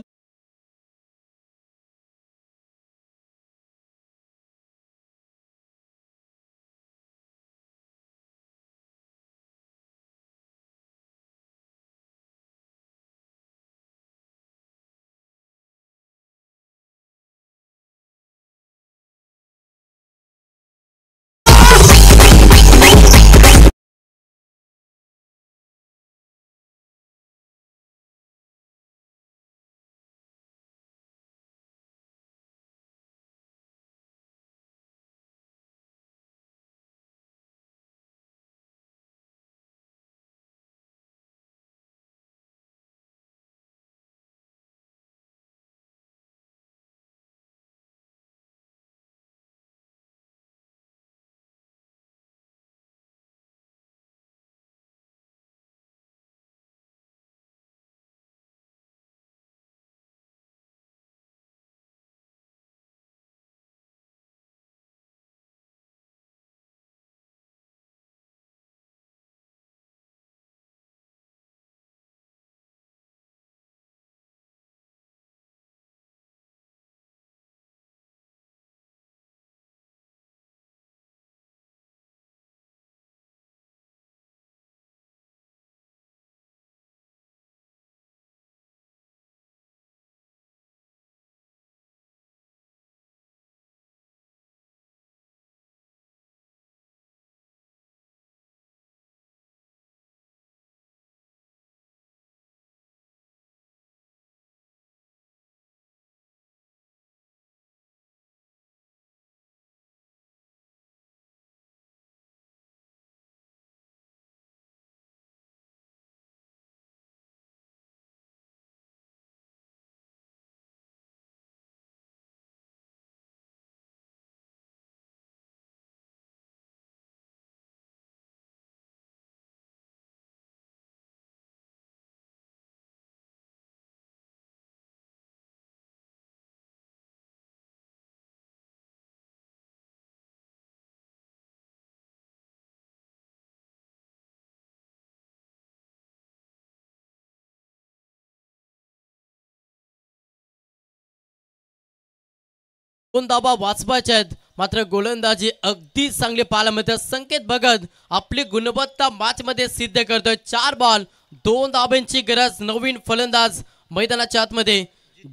दोन धाबा वाचवायच्या आहेत, मात्र गोलंदाजी अगदी चांगली पाहायला मिळते। संकेत भगत आपली गुणवत्ता मॅच मध्ये सिद्ध करतोय। 4 बॉल 2 धाब्यांची गरज। नवीन फलंदाज मैदानाच्या आतमध्ये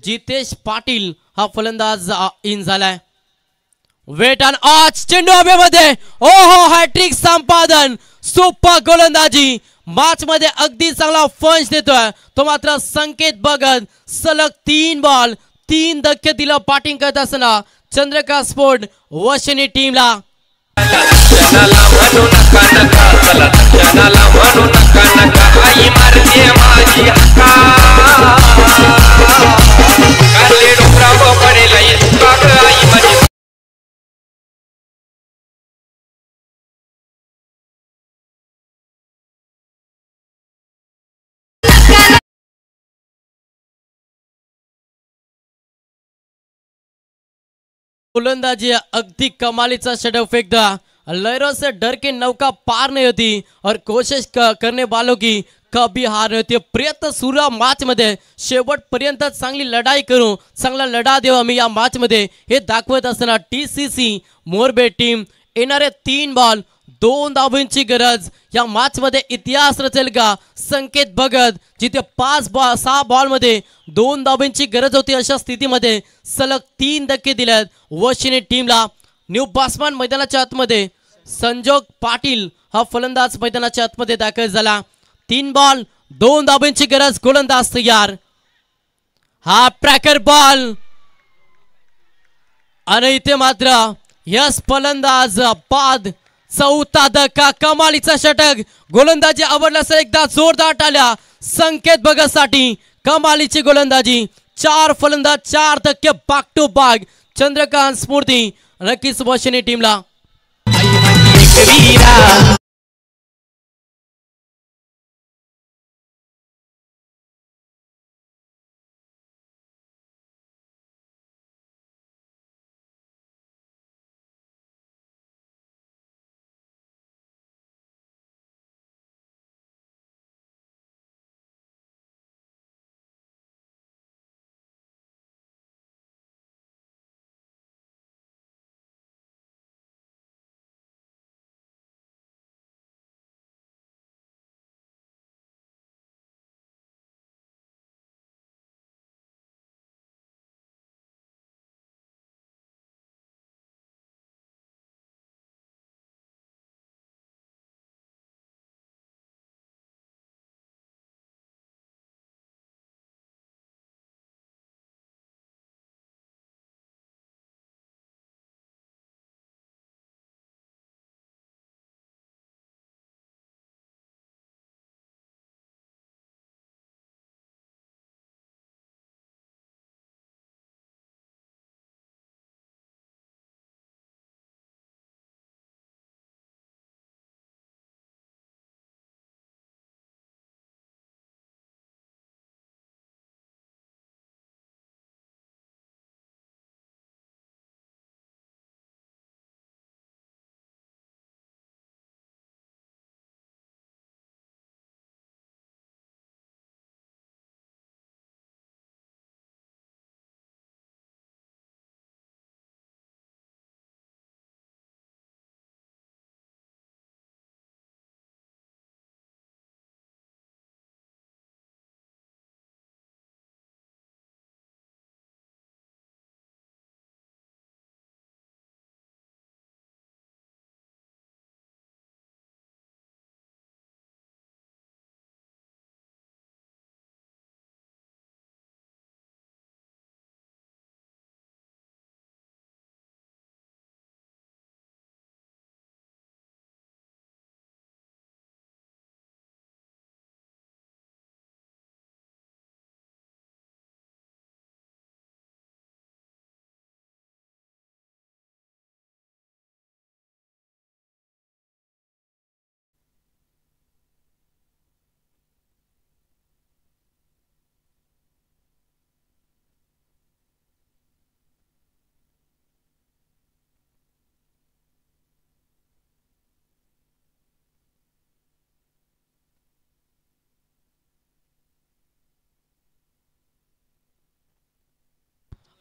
जितेश पाटील हा फलंदाज इन झालाय। वेट अँड वॉच, चेंडू हवेमध्ये, ओहो हॅट्रिक संपादन, सुपर गोलंदाजी मॅच मध्ये अगदी चांगला फंच देतोय तो मात्र संकेत भगत। सलग 3 बॉल 3 धक्के दिला बॅटिंग करत असताना चंद्रका स्पोर्ट वशिनी टीमला। गोलंदाजी अगदी कमालीचा षटक फेंकता, लहरों से डर के नौका पार नहीं होती और कोशिश करने वालों की कभी हार नहीं होती। प्रयत्न सुरू मॅच मध्ये शेवटपर्यंत चांगली लढाई करू, चांगला लढा देऊ आम्ही या मॅच मध्ये हे दाखवत असताना टीसीसी मोरबे टीम येणारे 3 बॉल 2 धावांची गरज. या मॅच मध्ये इतिहास रचेल का संकेत भगत, जिथे 6 बॉल मध्ये 2 धावांची गरज होती अशा स्थितीमध्ये सलग 3 धक्के दिलेत वशिनी टीमला. न्यू बासमान मैदानाच्या आतमध्ये संजोग पाटील हा फलंदाज मैदानाच्या आतमध्ये दाखल झाला. 3 बॉल 2 धावांची गरज, गोलंदाज तयार. हा ट्रॅकर बॉल आणि इथे मात्र यस फलंदाज बाद. 4था धक्का, कमालीचा षटक. गोलंदाजी आवडल्यास एकदा जोरदार टाळ्या संकेत भगत साठी. कमालीची गोलंदाजी. 4 फलंदाज 4 धक्के बॅक टू बॅक. चंद्रकांत स्फूर्ती नक्कीच वशिनी टीमला.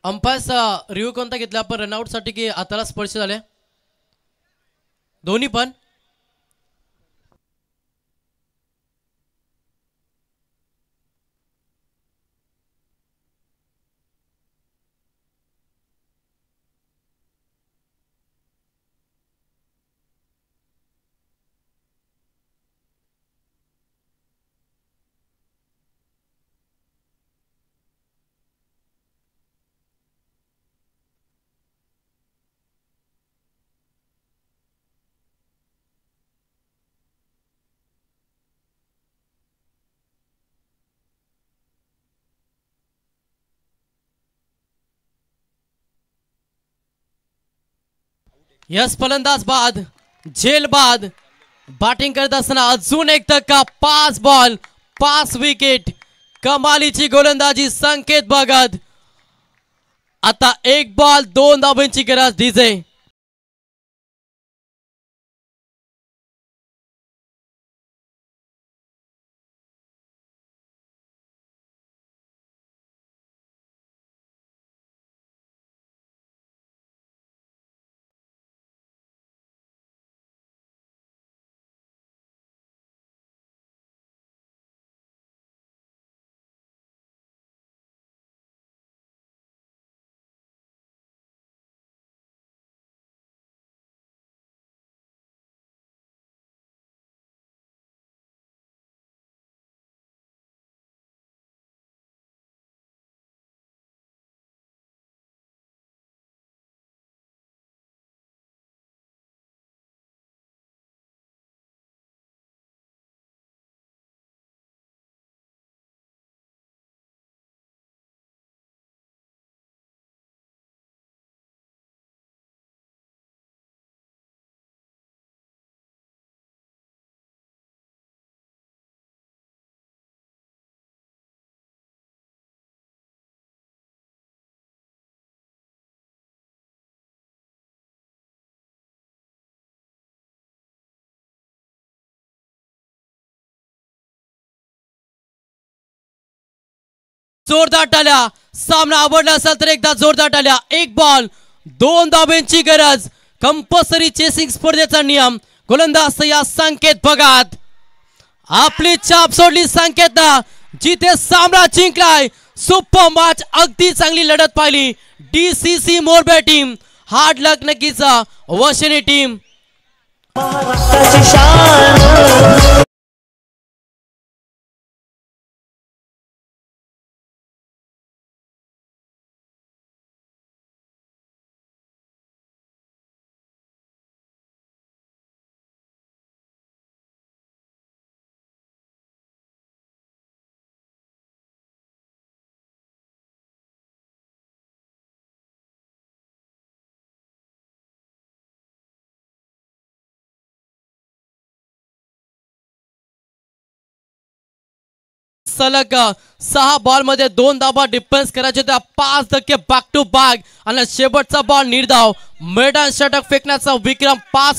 अंपायरचा रिव्ह्यू कोणता घेतला आपण, रनआउट साठी की हाताला स्पर्श झाले? दोन्ही पण. यस फलंदाज बाद, झेल बाद. बॅटिंग करत असताना अजून एक धक्का. 5 बॉल 5 विकेट. कमालीची गोलंदाजी संकेत भगत. आता 1 बॉल 2 धावांची गरज. डीजे जोरदार टाळ्या. सामना आवडला असेल तर एकदा जोरदार टाळ्या. एक बॉल 2 धाब्यांची गरज. कंपल्सरी चेसिंग स्पर्धेचा नियम. गोलंदाज या संकेत बघात आपली छाप सोडली संकेतनं. जिथे सामना जिंकलाय. Super match. अगदी चांगली लढत पाहिली. DCC Morbe team. Hard luck नक्कीच वशिनी टीम. सलग 6 बॉल मध्ये 2 धाबा डिफेन्स करायचे होते. 5 धक्के बॅक टू बॅक आणि शेवटचा बॉल निर्धाव. मैदान षटक फेकण्याचा विक्रम 5